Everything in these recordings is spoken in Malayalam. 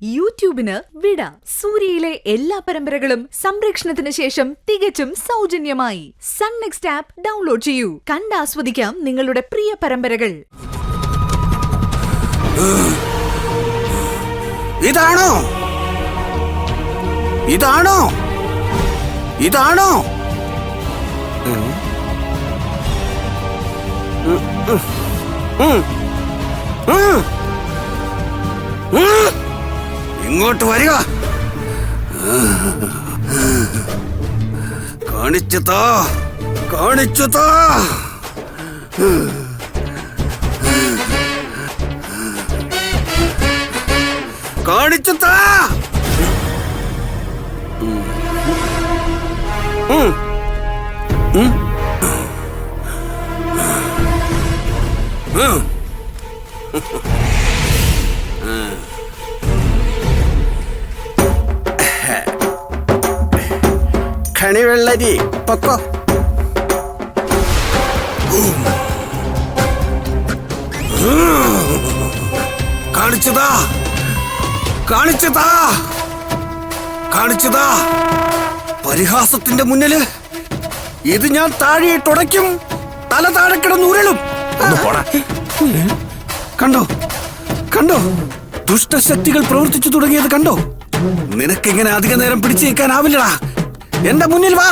യൂട്യൂബിന് വിട. സൂര്യയിലെ എല്ലാ പരമ്പരകളും സംരക്ഷണത്തിന് ശേഷം തികച്ചും സൗജന്യമായി സൺ നെക്സ്റ്റ് ആപ്പ് ഡൗൺലോഡ് ചെയ്യൂ. കണ്ടാസ്വദിക്കാം നിങ്ങളുടെ പ്രിയ പരമ്പരകൾ. ഇതാണോ ഇതാണോ ഇതാണോ ഇങ്ങോട്ട് വരിക. കാണിച്ചു താ കാണിച്ചു താ. കാണിച്ചു താ. കണിവെള്ളരി പൊക്കോ. കാണിച്ചതാ കാണിച്ചതാ കാണിച്ചതാ. പരിഹാസത്തിന്റെ മുന്നില് ഇത് ഞാൻ താഴെയിട്ടുടയ്ക്കും. തല താഴെ കിടന്നുരുളും. കണ്ടോ കണ്ടോ, ദുഷ്ടശക്തികൾ പ്രവർത്തിച്ചു തുടങ്ങിയത് കണ്ടോ? നിനക്കിങ്ങനെ അധിക നേരം പിടിച്ചു നിൽക്കാനാവില്ലടാ. എന്റെ മുന്നിൽ വാ.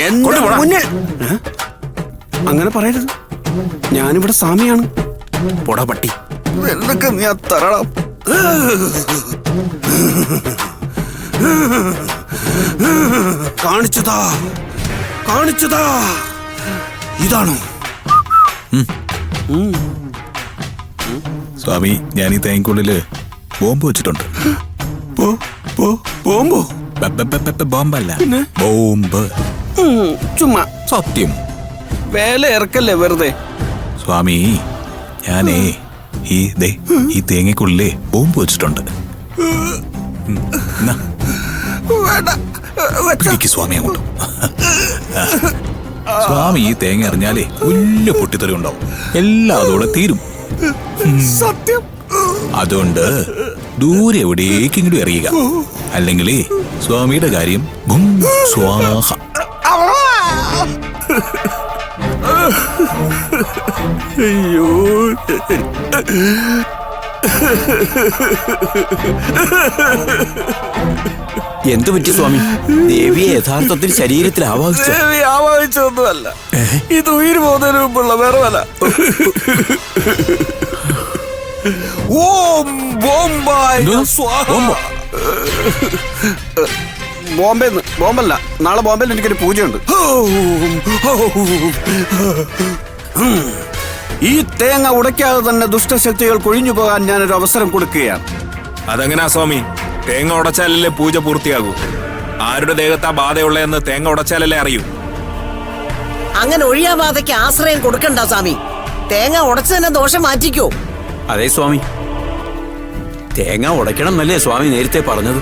എന്റെ മുന്നിൽ. അങ്ങനെ പറയരുത്, ഞാനിവിടെ സ്വാമിയാണ്. പൊടാ പട്ടി. എന്തൊക്കെ നീ തരണം. കാണിച്ചതാ കാണിച്ചതാ. ഇതാണോ സ്വാമി? ഞാൻ ഈ തേങ്ങക്കുള്ളില് ബോംബ് വെച്ചിട്ടുണ്ട്. ബോംബോ? ബോംബല്ല, ബോംബ്. ചുമ്മാ സത്യം. വേല ഇറക്കല്ലേ വെറുതെ. സ്വാമി, ഞാനേ ഈ തേങ്ങക്കുള്ളില് ബോംബ് വെച്ചിട്ടുണ്ട്. സ്വാമി അങ്ങോട്ട്. സ്വാമി ഈ തേങ്ങ എറിഞ്ഞാലേ വലിയ പൊട്ടിത്തെറി ഉണ്ടാവും. എല്ലാം അതോടെ തീരും. സത്യം. അതുകൊണ്ട് ദൂരെ എവിടേക്കെങ്കിലും എറിയുക, അല്ലെങ്കിൽ സ്വാമിയുടെ കാര്യം ഭും സ്വാഹ. അയ്യോ, എന്തു പറ്റി സ്വാമി? ദേവിയെ യഥാർത്ഥത്തിൽ ശരീരത്തിൽ ആവാഹിച്ചൊന്നുമല്ല. ഇത് ഉയിര് പോകുന്നതിന് മുമ്പുള്ള വേറെവല്ല. ഓം ബോംബായ സ്വാഹ. ബോംബെന്ന്. ബോംബല്ല, നാളെ ബോംബെയിൽ എനിക്കൊരു പൂജയുണ്ട്. ഈ തേങ്ങ ഉടയ്ക്കാതെ തന്നെ ദുഷ്ടശക്തികൾ കൊഴിഞ്ഞു പോകാൻ ഞാനൊരു അവസരം കൊടുക്കുകയാണ്. അതെങ്ങനാ സ്വാമി? തേങ്ങ ഉടച്ചാലല്ലേ പൂജ പൂർത്തിയാകൂ. ആരുടെ ദേഹത്താ ബാധയുള്ളതെന്ന് തേങ്ങ ഉടച്ചാലല്ലേ അറിയൂ. അങ്ങനെ ഒഴിയാ ബാധയ്ക്ക് ആശ്രയം കൊടുക്കണ്ട സ്വാമി. തേങ്ങ ഉടച്ചു തന്നെ ദോഷം മാറ്റിക്കോ. അതെ സ്വാമി, തേങ്ങ ഉടയ്ക്കണം എന്നല്ലേ സ്വാമി നേരത്തെ പറഞ്ഞത്?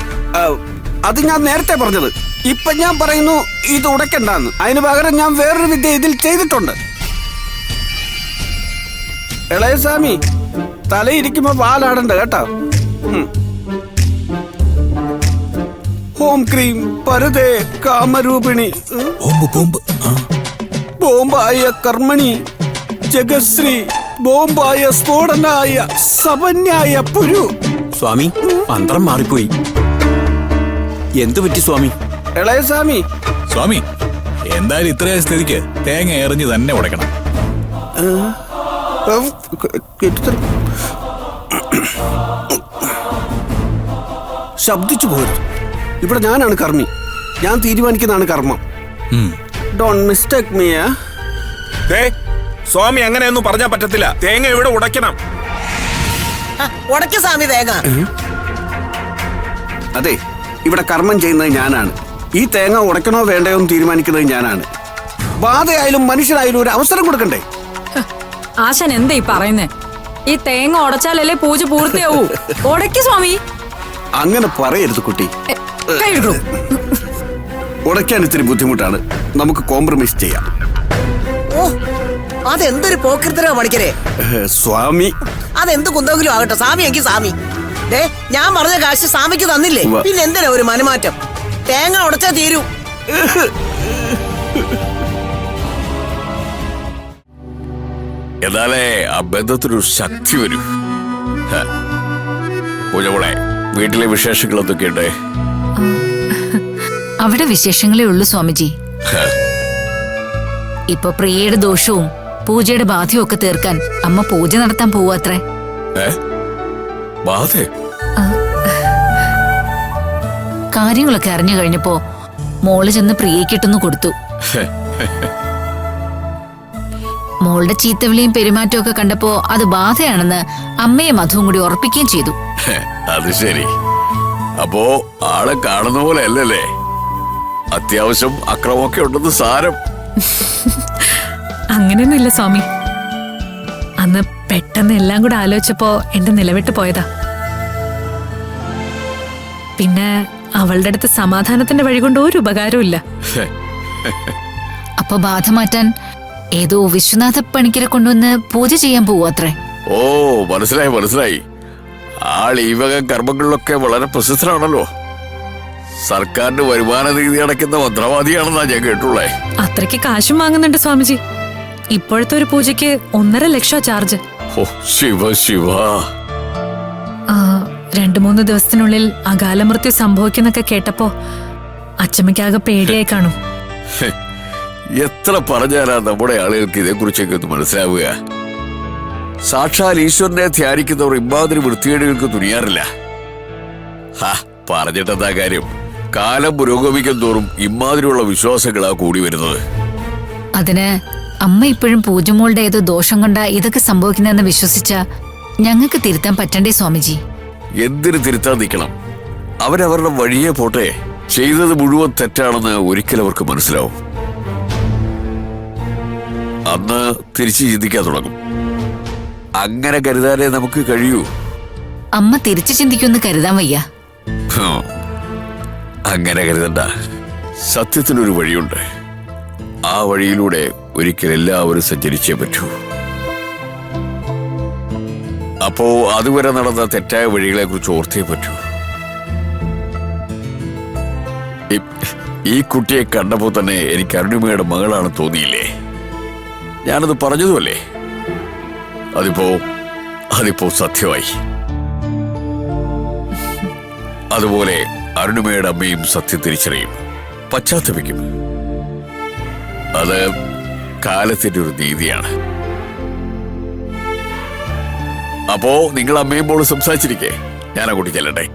അത് ഞാൻ നേരത്തെ പറഞ്ഞത്. ഇപ്പൊ ഞാൻ പറയുന്നു ഇത് ഉടയ്ക്കണ്ടെന്ന്. അതിന് പകരം ഞാൻ വേറൊരു വിദ്യ ഇതിൽ ചെയ്തിട്ടുണ്ട്. ഇളയസ്വാമി, തലയിരിക്കുമ്പോ വാലാടണ്ട കേട്ടോ. ഓം ക്രീം പരദേ കാമരൂപിണി ബോംബായ കർമ്മണി ജഗശ്രീ ബോംബായ സ്ഫോടനായ സപന്യായ പുരു. സ്വാമി, മന്ത്രം മാറിപ്പോയി. എന്തു പറ്റി സ്വാമി? ഇളയസ്വാമി. സ്വാമി, എന്തായാലും ഇത്രയും സ്ഥിതിക്ക് തേങ്ങ എറിഞ്ഞ് തന്നെ ഉടയ്ക്കണം. ശബ്ദിച്ചു പോകരുത്. ഇവിടെ ഞാനാണ് കർമ്മി. ഞാൻ തീരുമാനിക്കുന്നതാണ് കർമ്മം. Don't mistake me. സ്വാമി അങ്ങനെയൊന്നും പറഞ്ഞാൽ പറ്റത്തില്ല. തേങ്ങ ഇവിടെ ഉടയ്ക്കണം. ഉടയ്ക്ക സ്വാമി തേങ്ങ. അതെ, ഇവിടെ കർമ്മം ചെയ്യുന്നത് ഞാനാണ്. ഈ തേങ്ങ ഉടയ്ക്കണോ വേണ്ടയോ എന്ന് തീരുമാനിക്കുന്നത് ഞാനാണ്. ബാധയായാലും മനുഷ്യനായാലും ഒരു അവസരം കൊടുക്കണ്ടേ? ആശാൻ എന്താ ഈ പറയുന്നേ? ഈ തേങ്ങ ഉടച്ചാലല്ലേ പൂജ പൂർത്തിയാവൂ. ഉടയ്ക്ക് സ്വാമി. അങ്ങനെ പറയരുത് കുട്ടി. ഉടയ്ക്കാൻ ഇത്തിരി ബുദ്ധിമുട്ടാണ്. നമുക്ക് കോംപ്രമൈസ് ചെയ്യാം. ഓ, അതെന്തൊരു പോക്കൃത്തരോ പണിക്കരെ. സ്വാമി, അതെന്ത് കുന്തെങ്കിലും ആകട്ടെ, സ്വാമി എങ്കിൽ സ്വാമി. ദേ, ഞാൻ പറഞ്ഞ കാശ് സ്വാമിക്ക് തന്നില്ലേ, പിന്നെ എന്തിനാ ഒരു മനമാറ്റം? തേങ്ങ ഉടച്ചാ തീരൂ. എന്നാലേ ആ ബന്ധത്തിനൊരു ശക്തി വരൂ. പൂജമോളെ, വീട്ടിലെ വിശേഷങ്ങൾ എന്തൊക്കെയുണ്ട്? അവിടെ വിശേഷങ്ങളേ ഉള്ളൂ സ്വാമിജി. ഇപ്പൊ പ്രിയയുടെ ദോഷവും പൂജയുടെ ബാധയും ഒക്കെ തീർക്കാൻ അമ്മ പൂജ നടത്താൻ പോവാത്രേ. കാര്യങ്ങളൊക്കെ അറിഞ്ഞു കഴിഞ്ഞപ്പോ മോള് ചെന്ന് പ്രിയക്കിട്ടൊന്നു കൊടുത്തു. മോളുടെ ചീത്തവിളിയും പെരുമാറ്റവും ഒക്കെ കണ്ടപ്പോ അത് ബാധയാണെന്ന് അമ്മയും മധുവും കൂടി ഉറപ്പിക്കുകയും ചെയ്തു. അത് ശരി. അപ്പോ ആളെ കാണുന്ന പോലെ അല്ലല്ലേ? അത്യാവശ്യം അക്രമമൊക്കെ ഉണ്ടെന്ന് സാരം. അങ്ങനെയൊന്നുമില്ല സ്വാമി. അന്ന് പെട്ടെന്ന് എല്ലാം കൂടെ ആലോചിച്ചപ്പോ എന്റെ നിലവിട്ട് പോയതാ. പിന്നെ അവളുടെ അടുത്ത് സമാധാനത്തിന്റെ വഴി കൊണ്ട് ഒരു ഉപകാരവും ഇല്ല. അപ്പൊ ബാധ മാറ്റാൻ ഏതോ വിശ്വനാഥ പണിക്കരെ കൊണ്ടുവന്ന് പൂജ ചെയ്യാൻ പോവാത്രേ. ഓ, മനസ്സിലായി മനസ്സിലായി. ആൾ ഈ വക കർമ്മങ്ങളിലൊക്കെ വളരെ പ്രസിദ്ധനാണല്ലോ. സർക്കാരിന് വരുമാന നികുതി അടയ്ക്കുന്ന മന്ത്രവാദിയാണെന്നാ ഞാൻ കേട്ടുള്ളേ. അത്രയ്ക്ക് കാശും വാങ്ങുന്നുണ്ട് സ്വാമിജി. ഇപ്പോഴത്തെ ഒരു പൂജയ്ക്ക് 1.5 ലക്ഷം ചാർജ്. ഓ ശിവ ശിവ. 2-3 ദിവസത്തിനുള്ളിൽ അകാലമൃത്യു സംഭവിക്കുന്നൊക്കെ കേട്ടപ്പോ അച്ചമ്മയ്ക്കാകെ പേടിയായി കാണും. എത്ര പറഞ്ഞാലാ നമ്മുടെ ആളുകൾക്ക് ഇതേക്കുറിച്ചൊക്കെ ഒന്ന് മനസ്സിലാവുക? സാക്ഷാൽ ഈശ്വരനെ ധ്യാനിക്കുന്നവർ ഇമ്മാതിരി വൃത്തികേടുകൾക്ക് തുനിയാറില്ല. പറഞ്ഞിട്ടെന്താ കാര്യം? കാലം പുരോഗമിക്കും തോറും ഇമ്മാതിരിയുള്ള വിശ്വാസങ്ങളാ കൂടി വരുന്നത്. അതിന് അമ്മ ഇപ്പോഴും പൂജമോളുടെ ഏതോ ദോഷം കൊണ്ടാ ഇതൊക്കെ സംഭവിക്കുന്നതെന്ന് വിശ്വസിച്ച ഞങ്ങൾക്ക് തിരുത്താൻ പറ്റണ്ടേ സ്വാമിജി? എന്തിനു തിരുത്താൻ നിൽക്കണം? അവരവരുടെ വഴിയെ പോട്ടെ. ചെയ്തത് മുഴുവൻ തെറ്റാണെന്ന് ഒരിക്കൽ അവർക്ക് മനസ്സിലാവും. അന്ന് തിരിച്ചു ചിന്തിക്കാൻ തുടങ്ങും. അങ്ങനെ കരുതാനേ നമുക്ക് കഴിയൂ. അമ്മ തിരിച്ചു ചിന്തിക്കുമെന്ന് കരുതാൻ വയ്യ. അങ്ങനെ കരുതണ്ട. സത്യത്തിനൊരു വഴിയുണ്ട്. ആ വഴിയിലൂടെ ഒരിക്കൽ എല്ലാവരും സഞ്ചരിച്ചേ പറ്റൂ. അപ്പോ അതുവരെ നടന്ന തെറ്റായ വഴികളെ കുറിച്ച് ഓർത്തേ പറ്റൂ. ഈ കുട്ടിയെ കണ്ടപ്പോ തന്നെ എനിക്ക് അരുണിമയുടെ മകളാണ് തോന്നിയില്ലേ? ഞാനത് പറഞ്ഞതുമല്ലേ? അതിപ്പോ സത്യമായി. അതുപോലെ അരുണിമയുടെ അമ്മയും സത്യം തിരിച്ചറിയും, പശ്ചാത്തപിക്കും. അത് കാലത്തിന്റെ ഒരു നീതിയാണ്. അപ്പോ നിങ്ങൾ അമ്മയും പോലും സംസാരിച്ചിരിക്കേ, ഞാൻ അങ്ങോട്ട് ചെല്ലട്ടെ.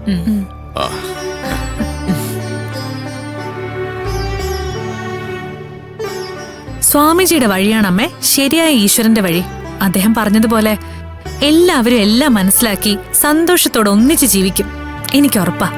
സ്വാമിജിയുടെ വഴിയാണ് അമ്മേ ശരിയായ ഈശ്വരന്റെ വഴി. അദ്ദേഹം പറഞ്ഞതുപോലെ എല്ലാവരും എല്ലാം മനസ്സിലാക്കി സന്തോഷത്തോടെ ഒന്നിച്ച് ജീവിക്കും. എനിക്ക് ഉറപ്പാ.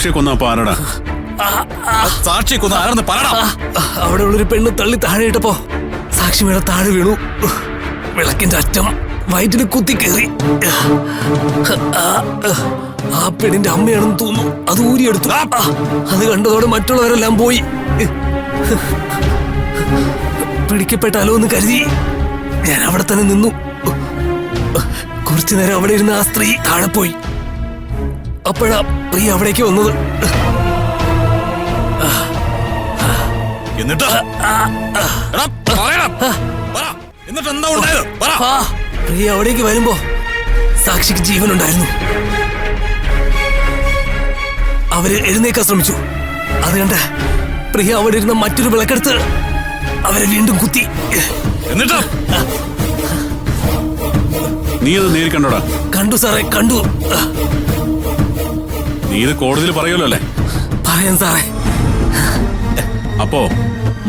സാക്ഷിയെ കൊന്ന അപ്പൊ ആരടാ? സാക്ഷിയെ കൊന്ന ആരെന്ന് പറയടാ. അവിടെ ഉള്ളൊരു പെണ്ണ് തള്ളി താഴെ ഇട്ടപ്പോ സാക്ഷി മേട താഴെ വീണു. വിളക്കിന്റെ അറ്റം വയറ്റിന് കുത്തി കയറി. ആ പെണ്ണിന്റെ അമ്മയാണെന്ന് തോന്നുന്നു. അത് ഊരിയെടുത്തു. അത് കണ്ടതോടെ മറ്റുള്ളവരെല്ലാം പോയി. പിടിക്കപ്പെട്ടാലോ എന്ന് കരുതി ഞാൻ അവിടെ തന്നെ നിന്നു. കുറച്ചു നേരം അവിടെ ഇരുന്ന ആ സ്ത്രീ താഴെ പോയി. അപ്പോഴാ പ്രിയ അവിടേക്ക് വന്നത്. എന്നിട്ട് എന്താ ഉണ്ടായത്? പ്രിയ അവിടേക്ക് വരുമ്പോ സാക്ഷിക്ക് ജീവനുണ്ടായിരുന്നു. അവര് എഴുന്നേക്കാൻ ശ്രമിച്ചു. അത് കണ്ട് പ്രിയ അവിടെ ഇരുന്ന മറ്റൊരു വിളക്കെടുത്ത് അവരെ വീണ്ടും കുത്തി. എന്നിട്ട് നീ ഇത് നേരി കണ്ടോടാ? കണ്ടു സാറേ, കണ്ടു. നീ ഇത് കോടതിയിൽ പറയുമല്ലോ അല്ലേ? പറയാൻ സാറേ. അപ്പോ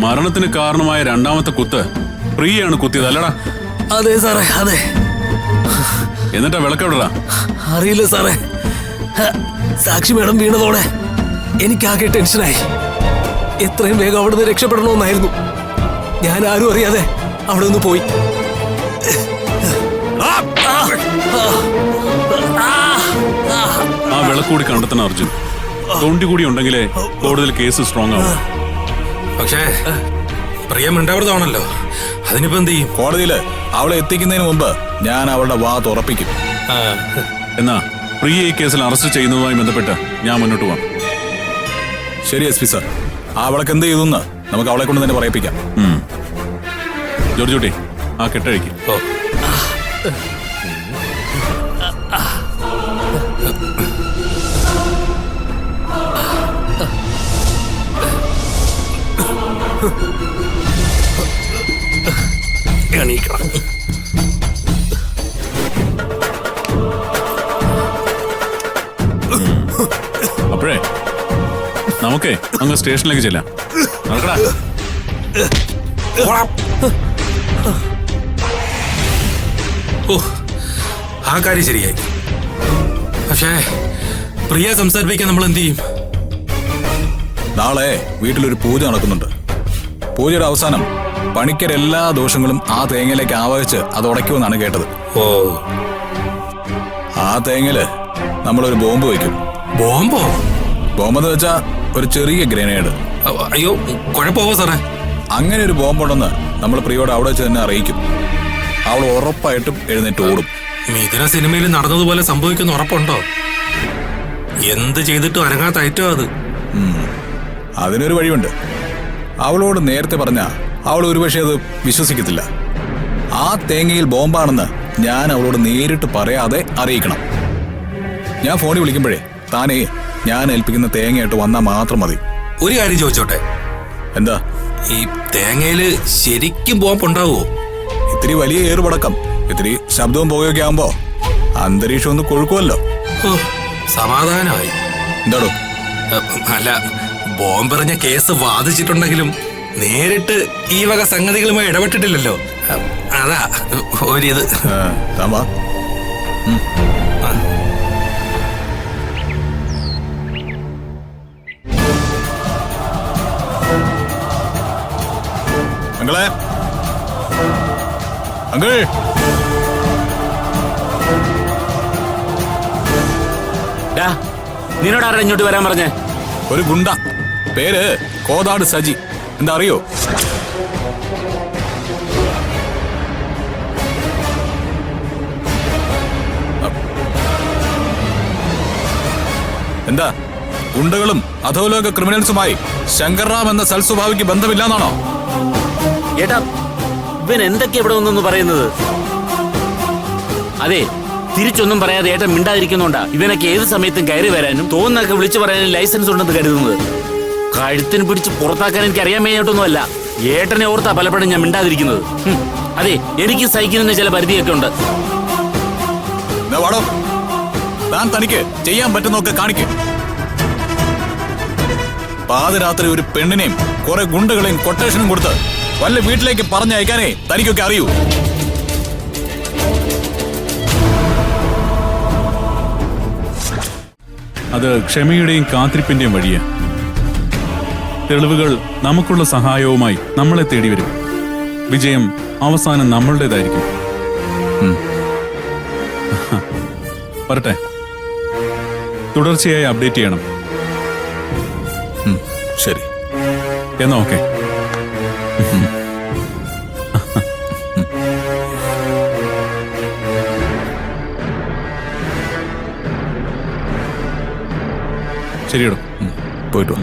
മരണത്തിന് കാരണമായ രണ്ടാമത്തെ കുത്ത് പ്രിയയാണ് കുത്തിയത് അല്ലടാ? അതെ സാറേ, അതെ. എന്നിട്ടാ വിളക്കെവിടാ? അറിയില്ല സാറേ. സാക്ഷി മേഡം വീണതോടെ എനിക്കാകെ ടെൻഷനായി. എത്രയും വേഗം അവിടെ നിന്ന് രക്ഷപ്പെടണമെന്നായിരുന്നു. ഞാൻ ആരും അറിയാതെ അവിടെ നിന്ന് പോയി. ആ വിളക്കൂടി കണ്ടെത്തണം അർജുൻ. തൊണ്ടി കൂടി ഉണ്ടെങ്കിലേ കൂടുതൽ കേസ് സ്ട്രോങ് ആവും. പക്ഷേ പ്രിയമുണ്ടാവരുതാണല്ലോ, അതിനിപ്പോ എന്ത് ചെയ്യും? കോടതിയില് അവളെ എത്തിക്കുന്നതിന് മുമ്പ് ഞാൻ അവളുടെ വാ തുറപ്പിക്കും. എന്നാ പ്രിയ ഈ കേസിൽ അറസ്റ്റ് ചെയ്യുന്നതുമായി ബന്ധപ്പെട്ട് ഞാൻ മുന്നോട്ട് പോവാം. ശരി എസ് പി സാർ, ആ അവളൊക്കെ എന്ത് ചെയ്തെന്ന് നമുക്ക് അവളെ കൊണ്ട് തന്നെ പറയിപ്പിക്കാം. ജോർജ് കുട്ടി, ആ കെട്ടഴിക്കും. അപ്പോഴേ നമുക്കേ അങ്ങ് സ്റ്റേഷനിലേക്ക് ചെല്ലാം. നടക്കടാ. ഓ, ആ കാര്യം ശരിയായി. പക്ഷേ പ്രിയ സംസാരിപ്പിക്കാൻ നമ്മൾ എന്ത് ചെയ്യും? നാളെ വീട്ടിലൊരു പൂജ നടക്കുന്നുണ്ട്. പൂജയുടെ അവസാനം പണിക്കർ എല്ലാ ദോഷങ്ങളും ആ തേങ്ങയിലേക്ക് ആവഹിച്ച് അത് ഉടയ്ക്കുമെന്നാണ് കേട്ടത്. ഓ, ആ തേങ്ങയില് നമ്മളൊരു ബോംബ് വയ്ക്കും. ബോംബോ? ബോംബെന്ന് വെച്ചാ ഒരു ചെറിയ ഗ്രനേഡ്. അയ്യോ, കുഴപ്പമോ സാറേ? അങ്ങനെ ഒരു ബോംബുണ്ടെന്ന് നമ്മൾ പ്രിയോട് അവിടെ വെച്ച് തന്നെ അറിയിക്കും. അവൾ ഉറപ്പായിട്ടും എഴുന്നേറ്റ് ഓടും. മിഥുന സിനിമയിൽ നടന്നതുപോലെ സംഭവിക്കുന്ന ഉറപ്പുണ്ടോ? എന്ത് ചെയ്തിട്ടും അനങ്ങാത്തയറ്റോ അത്. അതിനൊരു വഴിയുണ്ട്. അവളോട് നേരത്തെ പറഞ്ഞ അവൾ ഒരുപക്ഷെ അത് വിശ്വസിക്കത്തില്ല. ആ തേങ്ങയിൽ ബോംബാണെന്ന് ഞാൻ അവളോട് നേരിട്ട് പറയാതെ അറിയിക്കണം. ഞാൻ ഫോണിൽ വിളിക്കുമ്പോഴേ താനേ ഞാൻ ഏൽപ്പിക്കുന്ന തേങ്ങയായിട്ട് വന്നാൽ മാത്രം മതി. ഒരു കാര്യം ചോദിച്ചോട്ടെ? എന്താ? ഈ തേങ്ങയില് ശരിക്കും ബോംബുണ്ടാവോ? ഇത്തിരി വലിയ ഏറുപടക്കം, ഇത്തിരി ശബ്ദവും പുകയൊക്കെ ആകുമ്പോ അന്തരീക്ഷം ഒന്ന് കൊഴുക്കുമല്ലോ. സമാധാനമായി. എന്താടോ? അല്ല, ബോംബെറിഞ്ഞ കേസ് വാദിച്ചിട്ടുണ്ടെങ്കിലും നേരിട്ട് ഈ വക സംഗതികളുമായി ഇടപെട്ടിട്ടില്ലല്ലോ. അതാ ഒരിത്. താമ്പാ. അങ്കിളെ, അങ്കിൾ. നിന്നോടാരാ ഇങ്ങോട്ട് വരാൻ പറഞ്ഞേ? ഒരു ഗുണ്ട, പേര് കോതാട് സജി. എന്താ അറിയോ? എന്താ? ഗുണ്ടകളും അധോലോക ക്രിമിനൽസുമായി ശങ്കർറാം എന്ന സൽസ്വഭാവിക്ക് ബന്ധമില്ലാന്നാണോ? ഏട്ടാ, ഇവൻ എന്തൊക്കെയാ ഇവിടെ ഒന്നൊന്ന് പറയുന്നത്? അതെ, തിരിച്ചൊന്നും പറയാതെ ഏട്ടൻ മിണ്ടാതിരിക്കുന്നുണ്ടാ ഇവനൊക്കെ ഏത് സമയത്തും കയറി വരാനും തോന്നൊക്കെ വിളിച്ചു പറയാനും ലൈസൻസ് ഉണ്ടെന്ന് കരുതുന്നത്. കഴുത്തിന് പിടിച്ച് പുറത്താക്കാൻ എനിക്ക് അറിയാൻ മേഞ്ഞിട്ടൊന്നുമല്ല. ഏട്ടനെ ഓർത്താ പലപ്പോഴും ഞാൻ മിണ്ടാതിരിക്കുന്നത്. അതെ, എനിക്ക് സഹിക്കുന്നതിന് ചില പരിധിയൊക്കെ ഉണ്ട്. താൻ തനിക്ക് ചെയ്യാൻ പറ്റുന്നൊക്കെ കാണിക്ക്. പാതിരാത്രി ഒരു പെണ്ണിനെയും കുറെ ഗുണ്ടകളെയും കൊട്ടേഷനും കൊടുത്ത് വല്ല വീട്ടിലേക്ക് പറഞ്ഞയക്കാനേ തനിക്കൊക്കെ അറിയൂ. അത് ക്ഷമയുടെയും കാത്തിരിപ്പിന്റെയും വഴിയാണ്. തെളിവുകൾ നമുക്കുള്ള സഹായവുമായി നമ്മളെ തേടി വരും. വിജയം അവസാനം നമ്മളുടേതായിരിക്കും. പറട്ടെ, തുടർച്ചയായി അപ്ഡേറ്റ് ചെയ്യണം. ശരി, എന്നാ ഓക്കെ. ശരിയടോ, പോയിട്ട് വാ.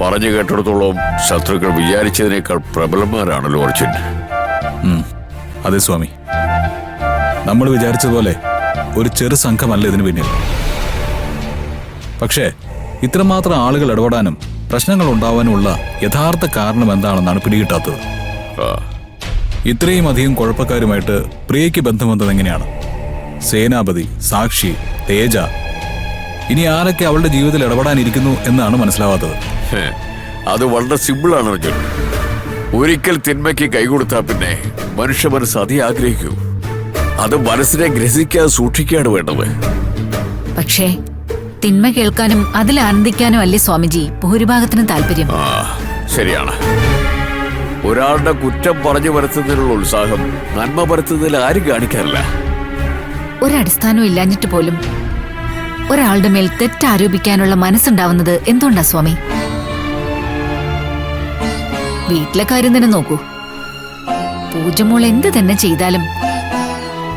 പറഞ്ഞു കേട്ടിടത്തോളം ശത്രുക്കൾ വിചാരിച്ചതിനേക്കാൾ പ്രബലന്മാരാണല്ലോ അർജുൻ. അതെ സ്വാമി, നമ്മൾ വിചാരിച്ചതുപോലെ ഒരു ചെറു സംഘമല്ല ഇതിനു പിന്നിൽ. പക്ഷേ ഇത്രമാത്രം ആളുകൾ ഇടപെടാനും പ്രശ്നങ്ങൾ ഉണ്ടാവാനുമുള്ള യഥാർത്ഥ കാരണം എന്താണെന്നാണ് പിടികിട്ടാത്തത്. ഇത്രയും അധികം കുഴപ്പക്കാരുമായിട്ട് പ്രിയയ്ക്ക് ബന്ധം വന്നത് എങ്ങനെയാണ്? സേനാപതി, സാക്ഷി, തേജ, ഇനി ആരൊക്കെ അവളുടെ ജീവിതത്തിൽ ഇടപെടാനിരിക്കുന്നു എന്നാണ് മനസ്സിലാവാത്തത്. അത് വളരെ സിമ്പിളാണ് അർജുൻ. ഒരിക്കൽ തിന്മയ്ക്ക് കൈകൊടുത്താൽ പിന്നെ മനുഷ്യ മനസ്സ് അതേ ആഗ്രഹിക്കൂ. അത് മനസ്സിനെ ഗ്രസിക്കാതെ സൂക്ഷിക്കാണ് വേണ്ടത്. പക്ഷേ തിന്മ കേൾക്കാനും അതിൽ ആനന്ദിക്കാനും അല്ലേ സ്വാമിജി ഭൂരിഭാഗത്തിനും താല്പര്യം? ശരിയാണ്. ഒരാളുടെ കുറ്റം പറഞ്ഞു വരുത്തുന്നതിനുള്ള ഉത്സാഹം നന്മ വരുത്തുന്നതിൽ ആരും കാണിക്കാറില്ല. ഒരടിസ്ഥാനവും ഇല്ലാഞ്ഞിട്ട് പോലും ഒരാളുടെ മേൽ തെറ്റാരോപിക്കാനുള്ള മനസ്സുണ്ടാവുന്നത് എന്തുകൊണ്ടാ സ്വാമി? വീട്ടിലെ കാര്യം തന്നെ നോക്കൂ. പൂജമോൾ എന്ത് തന്നെ ചെയ്താലും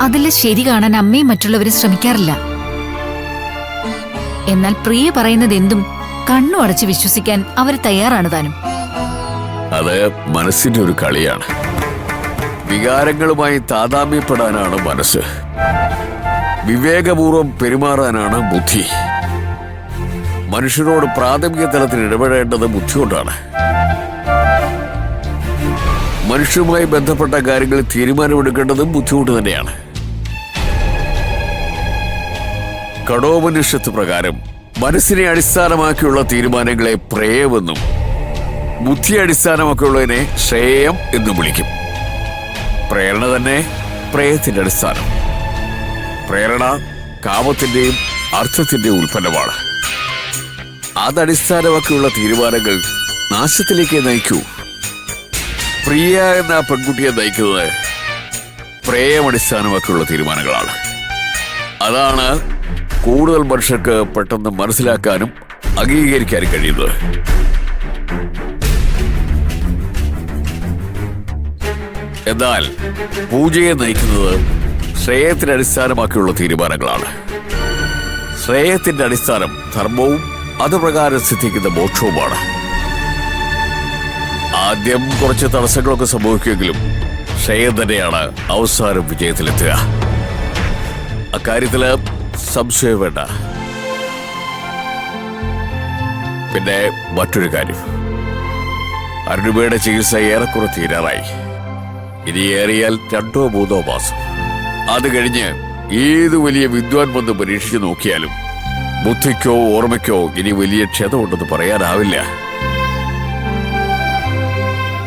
അതിലെ ശരി കാണാൻ അമ്മയും മറ്റുള്ളവരും ശ്രമിക്കാറില്ല. എന്നാൽ പ്രിയ പറയുന്നത് എന്തും കണ്ണു അടച്ച് വിശ്വസിക്കാൻ അവർ തയ്യാറാണ് താനും. അത് മനസ്സിന്റെ ഒരു കളിയാണ്. വികാരങ്ങളുമായി താതാമ്യപ്പെടാനാണ് മനസ്സ്. വിവേകപൂർവം പെരുമാറാനാണ് ബുദ്ധി. മനുഷ്യരോട് പ്രാഥമിക തലത്തിൽ ഇടപെടേണ്ടത് ബുദ്ധി കൊണ്ടാണ്. മനുഷ്യരുമായി ബന്ധപ്പെട്ട കാര്യങ്ങളിൽ തീരുമാനമെടുക്കേണ്ടതും ബുദ്ധിമുട്ട് തന്നെയാണ്. കഠോപനിഷത്ത് പ്രകാരം മനസ്സിനെ അടിസ്ഥാനമാക്കിയുള്ള തീരുമാനങ്ങളെ പ്രേയമെന്നും ബുദ്ധിയെ അടിസ്ഥാനമാക്കിയുള്ളതിനെ ശ്രേയം എന്നും വിളിക്കും. പ്രേരണ തന്നെ പ്രേയത്തിന്റെ അടിസ്ഥാനം. പ്രേരണ കാമത്തിന്റെയും അർത്ഥത്തിന്റെയും ഉൽപ്പന്നമാണ്. അതടിസ്ഥാനമാക്കിയുള്ള തീരുമാനങ്ങൾ നാശത്തിലേക്ക് നയിക്കൂ. പ്രിയ എന്ന പെൺകുട്ടിയെ നയിക്കുന്നത് പ്രേയം അടിസ്ഥാനമാക്കിയുള്ള തീരുമാനങ്ങളാണ്. അതാണ് കൂടുതൽ മനുഷ്യർക്ക് പെട്ടെന്ന് മനസ്സിലാക്കാനും അംഗീകരിക്കാനും കഴിയുന്നത്. എന്നാൽ പൂജയെ നയിക്കുന്നത് ശ്രേയത്തിന്റെ അടിസ്ഥാനമാക്കിയുള്ള തീരുമാനങ്ങളാണ്. ശ്രേയത്തിന്റെ അടിസ്ഥാനം ധർമ്മവും അതുപ്രകാരം സിദ്ധിക്കുന്ന മോക്ഷവുമാണ്. ആദ്യം കുറച്ച് തടസ്സങ്ങളൊക്കെ സംഭവിക്കുമെങ്കിലും ശ്രേയം തന്നെയാണ് അവസാനം വിജയത്തിലെത്തുക. അക്കാര്യത്തില് സംശയം വേണ്ട. പിന്നെ മറ്റൊരു കാര്യം, അരുണിമയുടെ ചികിത്സ ഏറെക്കുറെ തീരാറായി. ഇനി ഏറിയാൽ 2-3 മാസം. അത് കഴിഞ്ഞ് ഏത് വലിയ വിദ്വാൻ വന്ന് പരീക്ഷിച്ച് നോക്കിയാലും ബുദ്ധിക്കോ ഓർമ്മയ്ക്കോ ഇനി വലിയ ക്ഷതമുണ്ടെന്ന് പറയാനാവില്ല.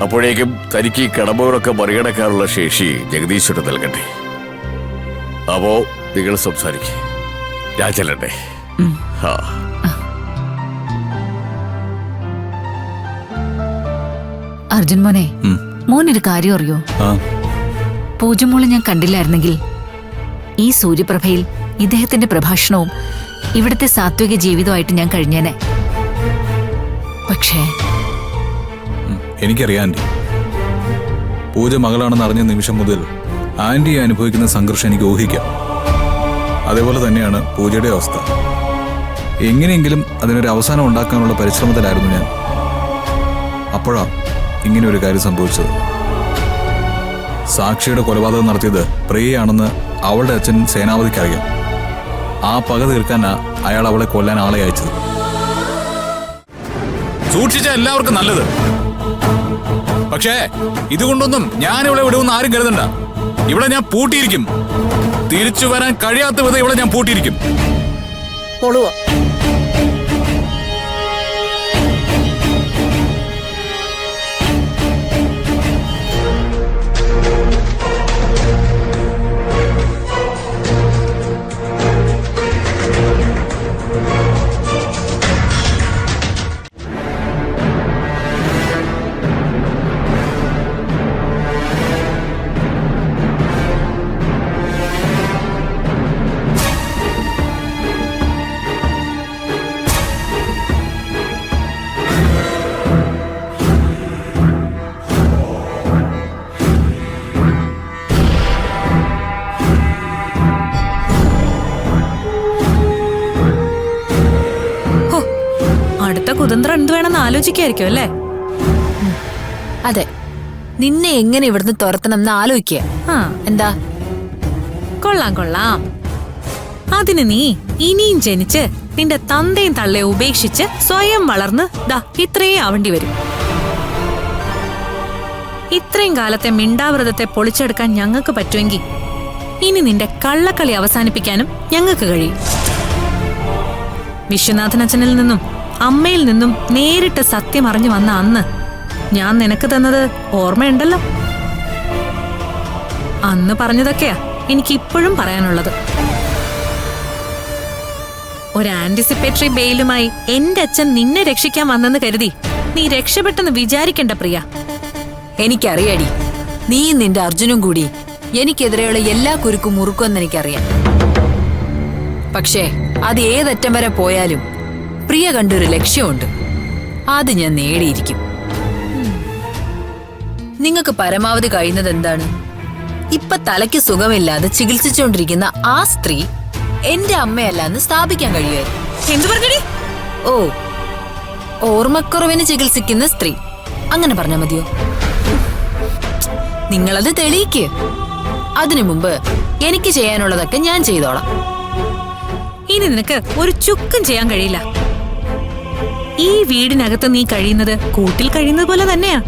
അപ്പോഴേക്കും തനിക്ക് ഈ കടമ്പകളൊക്കെ മറികടക്കാനുള്ള ശേഷി ജഗദീശ്വരൻ നൽകട്ടെ. അപ്പോ നിങ്ങൾ സംസാരിക്കേ, ഞാൻ ചെല്ലട്ടെ. അർജുൻ മോനെ, മോനൊരു കാര്യം അറിയോ? പൂജമോളെ ഞാൻ കണ്ടില്ലായിരുന്നെങ്കിൽ ഈ സൂര്യപ്രഭയിൽ ഇദ്ദേഹത്തിന്റെ പ്രഭാഷണവും ഇവിടുത്തെ സാത്വിക ജീവിതമായിട്ട് ഞാൻ കഴിഞ്ഞേനെ. പക്ഷേ എനിക്കറിയാം ആന്റി. പൂജ മകളാണെന്ന് അറിഞ്ഞ നിമിഷം മുതൽ ആന്റി അനുഭവിക്കുന്ന സംഘർഷം എനിക്ക് ഊഹിക്കാം. അതേപോലെ തന്നെയാണ് പൂജയുടെ അവസ്ഥ. എങ്ങനെയെങ്കിലും അതിനൊരു അവസാനം ഉണ്ടാക്കാനുള്ള പരിശ്രമത്തിലായിരുന്നു ഞാൻ. അപ്പോഴാ ഇങ്ങനെ ഒരു കാര്യം സംഭവിച്ചത്. സാക്ഷിയുടെ കൊലപാതകം നടത്തിയത് പ്രിയയാണെന്ന് അവളുടെ അച്ഛൻ സേനാപതിക്കറിയാം. ആ പക തീർക്കാനാ അയാൾ അവളെ കൊല്ലാൻ ആളെ അയച്ചത്. സൂക്ഷിച്ച എല്ലാവർക്കും നല്ലത്. പക്ഷേ ഇതുകൊണ്ടൊന്നും ഞാൻ ഇവിടെ വിടുമെന്ന് ആരും കരുതണ്ട. ഇവിടെ ഞാൻ പൂട്ടിയിരിക്കും. തിരിച്ചു വരാൻ കഴിയാത്ത വിധം ഇവിടെ ഞാൻ പൂട്ടിയിരിക്കും. പൊളുവോ? അടുത്ത കുതന്ത്രം എന്ത് വേണമെന്ന് ആലോചിക്കായിരിക്കും അല്ലേ? അതെ, നിന്നെ എങ്ങനെ ഇവിടുന്ന് തുരത്തണം എന്ന് ആലോചിക്കുക. എന്താ? കൊള്ളാം കൊള്ളാം. അതിന് നീ ഇനിയും ജനിച്ച് നിന്റെ തന്തയും തള്ളയെ ഉപേക്ഷിച്ച് സ്വയം വളർന്ന് ദാ ഇത്രയും ആവേണ്ടി വരും. ഇത്രയും കാലത്തെ മിണ്ടാവ്രതത്തെ പൊളിച്ചെടുക്കാൻ ഞങ്ങൾക്ക് പറ്റുമെങ്കിൽ ഇനി നിന്റെ കള്ളക്കളി അവസാനിപ്പിക്കാനും ഞങ്ങൾക്ക് കഴിയും. വിശ്വനാഥനച്ഛനിൽ നിന്നും അമ്മയിൽ നിന്നും നേരിട്ട് സത്യം അറിഞ്ഞു വന്ന അന്ന് ഞാൻ നിനക്ക് തന്നത് ഓർമ്മയുണ്ടല്ലോ. അന്ന് പറഞ്ഞതൊക്കെയാ എനിക്കിപ്പോഴും പറയാനുള്ളത്. ഒരു ആന്റിസിപ്പേറ്ററി ബെയിലുമായി എന്റെ അച്ഛൻ നിന്നെ രക്ഷിക്കാൻ വന്നെന്ന് കരുതി നീ രക്ഷപ്പെട്ടെന്ന് വിചാരിക്കണ്ട പ്രിയ. എനിക്കറിയാടി, നീ നിന്റെ അർജുനും കൂടി എനിക്കെതിരെയുള്ള എല്ലാ കുരുക്കും മുറുക്കുമെന്ന് എനിക്കറിയാം. പക്ഷേ അത് ഏതറ്റം വരെ പോയാലും പ്രിയ കണ്ടൊരു ലക്ഷ്യമുണ്ട്. അത് ഞാൻ നേടിയിരിക്കും. നിങ്ങൾക്ക് പരമാവധി കഴിയുന്നത് എന്താണ്? ഇപ്പൊ തലയ്ക്ക് സുഖമില്ലാതെ ചികിത്സിച്ചുകൊണ്ടിരിക്കുന്ന ആ സ്ത്രീ എന്റെ അമ്മയല്ല എന്ന് സ്ഥാപിക്കാൻ കഴിയുമായിരുന്നു. എന്തു പറഞ്ഞടി? ഓ, ഓർമ്മക്കുറവിന് ചികിത്സിക്കുന്ന സ്ത്രീ, അങ്ങനെ പറഞ്ഞാ മതിയോ? നിങ്ങളത് തെളിയിക്ക്. അതിനു മുമ്പ് എനിക്ക് ചെയ്യാനുള്ളതൊക്കെ ഞാൻ ചെയ്തോളാം. ഇനി നിനക്ക് ഒരു ചുക്കും ചെയ്യാൻ കഴിയില്ല. ഈ വീടിനകത്ത് നീ കഴിയുന്നത് കൂട്ടിൽ കഴിയുന്നത് പോലെ തന്നെയാ.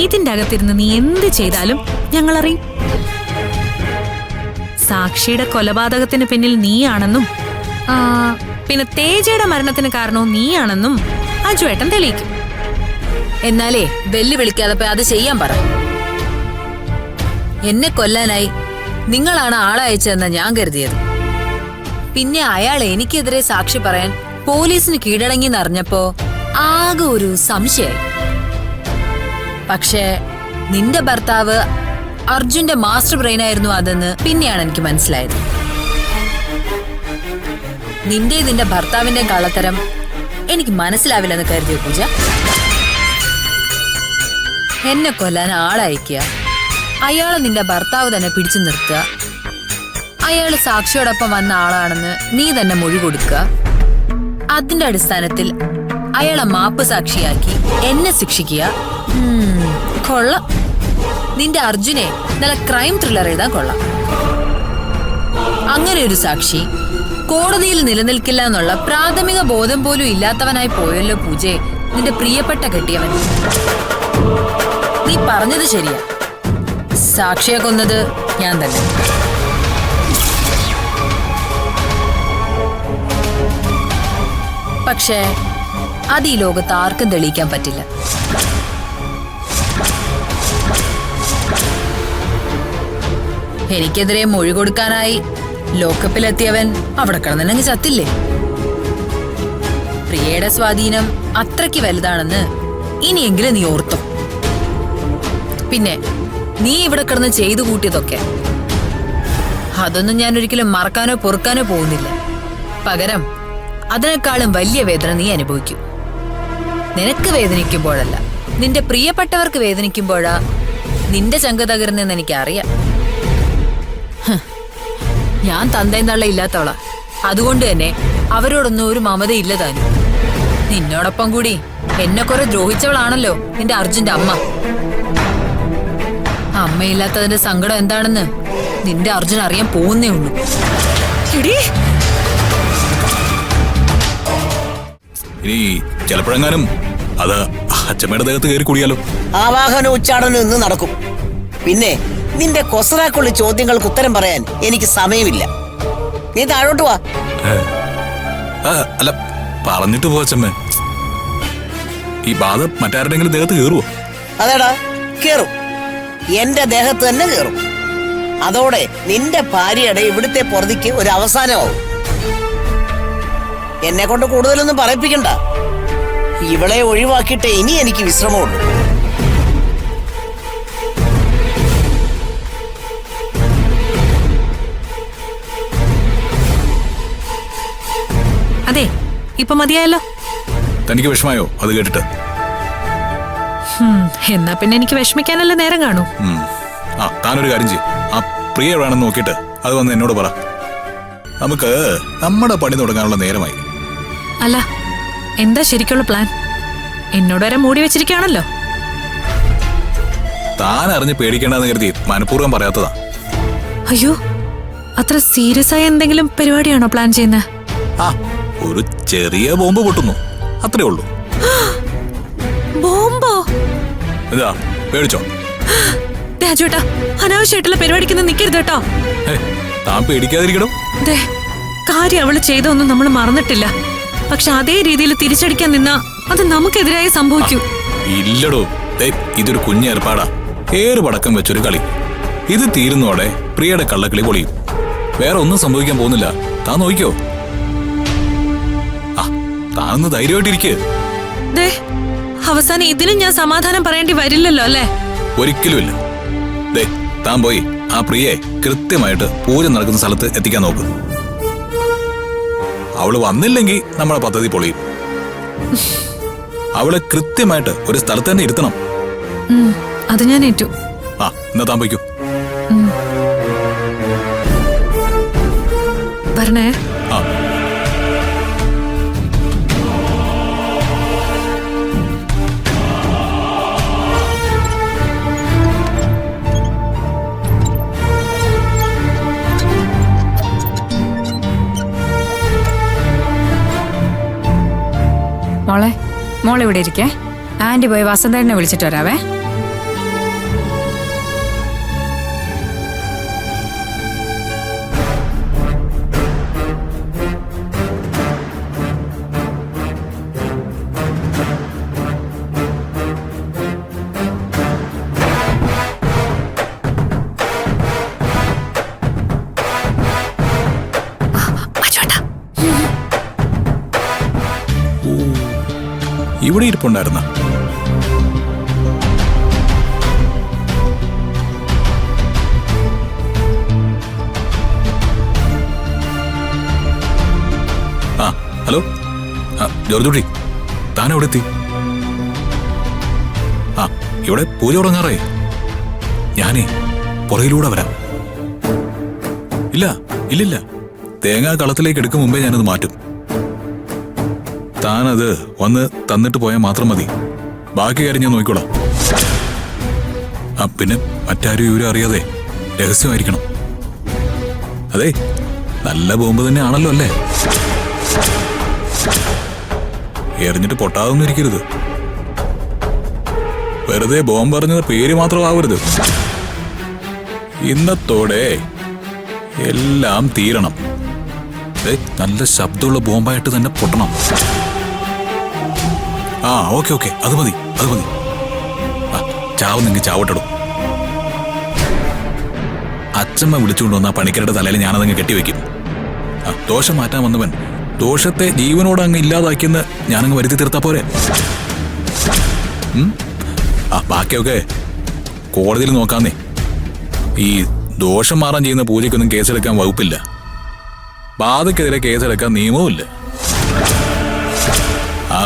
ഇതിന്റെ അകത്തിരുന്ന് നീ എന്ത് ചെയ്താലും ഞങ്ങൾ അറിയും. സാക്ഷിയുടെ കൊലപാതകത്തിന് പിന്നിൽ നീയാണെന്നും പിന്നെ തേജയുടെ മരണത്തിന് കാരണവും നീയാണെന്നും അജുവേട്ടൻ തെളിയിക്കും. എന്നാലേ വെല്ലുവിളിക്കാതെ പോയി അത് ചെയ്യാൻ പറ. എന്നെ കൊല്ലാനായി നിങ്ങളാണ് ആളയച്ചതെന്ന ഞാൻ കരുതിയത്. പിന്നെ അയാൾ എനിക്കെതിരെ സാക്ഷി പറയാൻ പോലീസിന് കീഴടങ്ങിയെന്നറിഞ്ഞപ്പോ ആകെ ഒരു സംശയായി. പക്ഷേ നിന്റെ ഭർത്താവ് അർജുന്റെ മാസ്റ്റർ ബ്രെയിൻ ആയിരുന്നു അതെന്ന് പിന്നെയാണ് എനിക്ക് മനസ്സിലായത്. നിന്റെ ഭർത്താവിന്റെ കള്ളത്തരം എനിക്ക് മനസ്സിലാവില്ലെന്ന് കരുതിയ പൂജ. എന്നെ കൊല്ലാൻ ആളയക്കുക, അയാളെ നിന്റെ ഭർത്താവ് തന്നെ പിടിച്ചു നിർത്തുക, അയാള് സാക്ഷിയോടൊപ്പം വന്ന ആളാണെന്ന് നീ തന്നെ മൊഴി കൊടുക്കുക, അതിന്റെ അടിസ്ഥാനത്തിൽ അയാളെ മാപ്പ് സാക്ഷിയാക്കി എന്നെ ശിക്ഷിക്കുക. കൊള്ളാം. നിന്റെ അർജുനെ നല്ല ക്രൈം ത്രില്ലർ എഴുതാൻ കൊള്ളാം. അങ്ങനെ ഒരു സാക്ഷി കോടതിയിൽ നിലനിൽക്കില്ല എന്നുള്ള പ്രാഥമിക ബോധം പോലും ഇല്ലാത്തവനായി പോയല്ലോ പൂജയെ നിന്റെ പ്രിയപ്പെട്ട കെട്ടിയവൻ. നീ പറഞ്ഞത് ശരിയാ, സാക്ഷിയെ കൊന്നത് ഞാൻ തന്നെ. പക്ഷേ അത് ഈ ലോകത്ത് ആർക്കും തെളിയിക്കാൻ പറ്റില്ല. എനിക്കെതിരെ മൊഴി കൊടുക്കാനായി ലോക്കപ്പിലെത്തിയവൻ അവിടെ കിടന്നില്ലെങ്കിൽ ചത്തില്ലേ? പ്രിയയുടെ സ്വാധീനം അത്രയ്ക്ക് വലുതാണെന്ന് ഇനിയെങ്കിലും നീ ഓർത്തോ. പിന്നെ നീ ഇവിടെ കിടന്ന് ചെയ്തു കൂട്ടിയതൊക്കെ അതൊന്നും ഞാൻ ഒരിക്കലും മറക്കാനോ പൊറുക്കാനോ പോകുന്നില്ല. പകരം അതിനേക്കാളും വലിയ വേദന നീ അനുഭവിക്കും. നിനക്ക് വേദനിക്കുമ്പോഴല്ല, നിന്റെ പ്രിയപ്പെട്ടവർക്ക് വേദനിക്കുമ്പോഴാ നിന്റെ ചങ്ക തകരുന്നെന്ന് എനിക്കറിയാം. ഞാൻ തന്തയും തള്ള ഇല്ലാത്തവളാ, അതുകൊണ്ട് തന്നെ അവരോടൊന്നും ഒരു മമതയില്ല താനും. നിന്നോടൊപ്പം കൂടി എന്നെ കുറെ ദ്രോഹിച്ചവളാണല്ലോ നിന്റെ അർജുന്റെ അമ്മ. അമ്മയില്ലാത്തതിന്റെ സങ്കടം എന്താണെന്ന് നിന്റെ അർജുൻ അറിയാൻ പോകുന്നേ ഉള്ളൂ. ഇനി ചിലപ്പോഴെങ്ങാനും അത് അച്ഛമ്മയുടെ ദേഹത്ത് കയറി കൂടിയാലോ? ആവാഹന ഉച്ചാടനം ഇന്ന് നടക്കും. പിന്നെ നിന്റെ കൊസറാക്കുള്ള ചോദ്യങ്ങൾക്ക് ഉത്തരം പറയാൻ എനിക്ക് സമയമില്ല. നീ താഴോട്ട് വാ. അല്ല, പറഞ്ഞിട്ട് പോ അച്ഛമ്മ. ഈ ബാധ മറ്റാരുടെങ്കിലും ദേഹത്ത് കയറുവോ? അതേടാ, കേറും. എന്റെ ദേഹത്ത് തന്നെ കേറും. അതോടെ നിന്റെ ഭാര്യയുടെ ഇവിടുത്തെ പൊറുതിക്ക് ഒരു അവസാനമാവും. എന്നെ കൊണ്ട് കൂടുതലൊന്നും പറയിപ്പിക്കണ്ട. ഇവളെ ഒഴിവാക്കിയിട്ടേ ഇനി എനിക്ക് വിശ്രമമുള്ളൂ. അതെ, ഇപ്പൊ മതിയായല്ലോ. തനിക്ക് വിഷമായോ അത് കേട്ടിട്ട്? എന്നാ പിന്നെ എനിക്ക് വിഷമിക്കാനല്ലേ നേരം കാണൂ. താനൊരു കാര്യം ചെയ്യും. ആ പ്രിയ വേണമെന്ന് നോക്കിയിട്ട് അത് വന്ന് എന്നോട് പറ. നമുക്ക് നമ്മുടെ പണി തുടങ്ങാനുള്ള നേരമായി. അല്ല, എന്താ ശരിക്കുള്ള പ്ലാൻ? എന്നോട് വരെ മൂടി വെച്ചിരിക്കുകയാണല്ലോ. താൻ അറിഞ്ഞ് പേടിക്കേണ്ടെന്ന് കരുതി മനഃപൂർവ്വം പറയാത്തതാ. അയ്യോ, അത്ര സീരിയസ് ആയ എന്തെങ്കിലും പരിപാടിയാണോ പ്ലാൻ ചെയ്യുന്നത്? ഒരു ചെറിയ ബോംബ് പൊട്ടുന്നു, അത്രേ ഉള്ളൂ. ബോംബോ? ഇതാ, പേടിച്ചോ? രാജുവേട്ടാ, അനാവശ്യമായിട്ടുള്ള പരിപാടിക്കൊന്നും നിൽക്കരുത് കേട്ടോ. താൻ പേടിക്കാതിരിക്കണം. കാര്യം അവള് ചെയ്തൊന്നും നമ്മൾ മറന്നിട്ടില്ല. പക്ഷെ അതേ രീതിയിൽ തിരിച്ചടിക്കാൻ നിന്നാ അത് നമുക്കെതിരായി സംഭവിക്കൂ. ഇല്ലടോ, ഇതൊരു കുഞ്ഞേർപ്പാടാ. ഏറ് പടക്കം വെച്ചൊരു കളി. ഇത് തീരുന്നോടെ പ്രിയയുടെ കള്ളക്കളി പൊളിയും. വേറെ ഒന്നും സംഭവിക്കാൻ പോകുന്നില്ല. താൻ നോക്കിയോ? താനൊന്ന് ധൈര്യമായിട്ടിരിക്കുക. അവസാനം ഇതിനും ഞാൻ സമാധാനം പറയേണ്ടി വരില്ലല്ലോ അല്ലേ? ഒരിക്കലുമില്ല. താൻ പോയി ആ പ്രിയെ കൃത്യമായിട്ട് പൂജ നടക്കുന്ന സ്ഥലത്ത് എത്തിക്കാൻ നോക്ക്. അവള് വന്നില്ലെങ്കിൽ നമ്മുടെ പദ്ധതി പൊളിയും. അവളെ കൃത്യമായിട്ട് ഒരു സ്ഥലത്ത് തന്നെ ഇരുത്തണം. അത് ഞാൻ ഏറ്റു. എന്നാ താൻ പോയിക്കോ. പറഞ്ഞേ. മോളെ ഇവിടെ ഇരിക്കേ. ആന്റി പോയി വസന്തനെ വിളിച്ചിട്ട് വരാവേ. ഇവിടെ ഇരിപ്പുണ്ടായിരുന്ന ഹലോ ജോർജ് കുട്ടി, താൻ എവിടെ എത്തി? ഇവിടെ പൂജ തുടങ്ങാറായി. ഞാനേ പുറകിലൂടെ വരാം. ഇല്ലില്ല, തേങ്ങ കളത്തിലേക്ക് എടുക്കും മുമ്പേ ഞാനത് മാറ്റും. താനത് വന്ന് തന്നിട്ട് പോയാൽ മാത്രം മതി. ബാക്കി കാര്യം ഞാൻ നോക്കിക്കോളാം. പിന്നെ മറ്റാരും ഇവരും അറിയാതെ രഹസ്യമായിരിക്കണം. അതെ, നല്ല ബോംബ് തന്നെ ആണല്ലോ അല്ലേ? എറിഞ്ഞിട്ട് പൊട്ടാതൊന്നും ഇരിക്കരുത്. വെറുതെ ബോംബ് എറിഞ്ഞത് പേര് മാത്രമാവരുത്. ഇന്നത്തോടെ എല്ലാം തീരണം. നല്ല ശബ്ദമുള്ള ബോംബായിട്ട് തന്നെ പൊട്ടണം. ഓക്കെ, അത് മതി. ചാവുന്നെങ്കിൽ ചാവട്ടടും. അച്ഛമ്മ വിളിച്ചുകൊണ്ടുവന്ന പണിക്കരുടെ തലയിൽ ഞാനതങ്ങ് കെട്ടിവെക്കും. ദോഷം മാറ്റാൻ വന്നവൻ ദോഷത്തെ ജീവനോട് അങ്ങ് ഇല്ലാതാക്കിയെന്ന് ഞാനങ്ങ് വരുത്തി തീർത്താ പോരെ? ബാക്കിയൊക്കെ കോടതിയിൽ നോക്കാന്നേ. ഈ ദോഷം മാറാൻ ചെയ്യുന്ന പൂജയ്ക്കൊന്നും കേസെടുക്കാൻ വകുപ്പില്ല. ബാധയ്ക്കെതിരെ കേസെടുക്കാൻ നിയമവുമില്ല.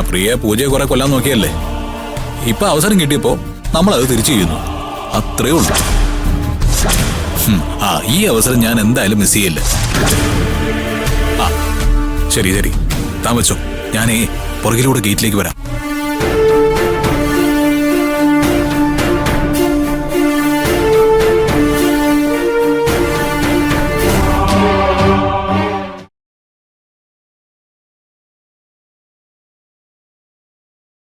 പ്രിയ പൂജയെ കുറെ കൊല്ലാൻ നോക്കിയല്ലേ. ഇപ്പൊ അവസരം കിട്ടിയപ്പോ നമ്മളത് തിരിച്ചു ചെയ്യുന്നു. അത്രേ ഉള്ളൂ. ഈ അവസരം ഞാൻ എന്തായാലും മിസ് ചെയ്യില്ല. ശരി, താൻ വെച്ചോ. ഞാനേ പുറകിലൂടെ ഗേറ്റിലേക്ക് വരാം.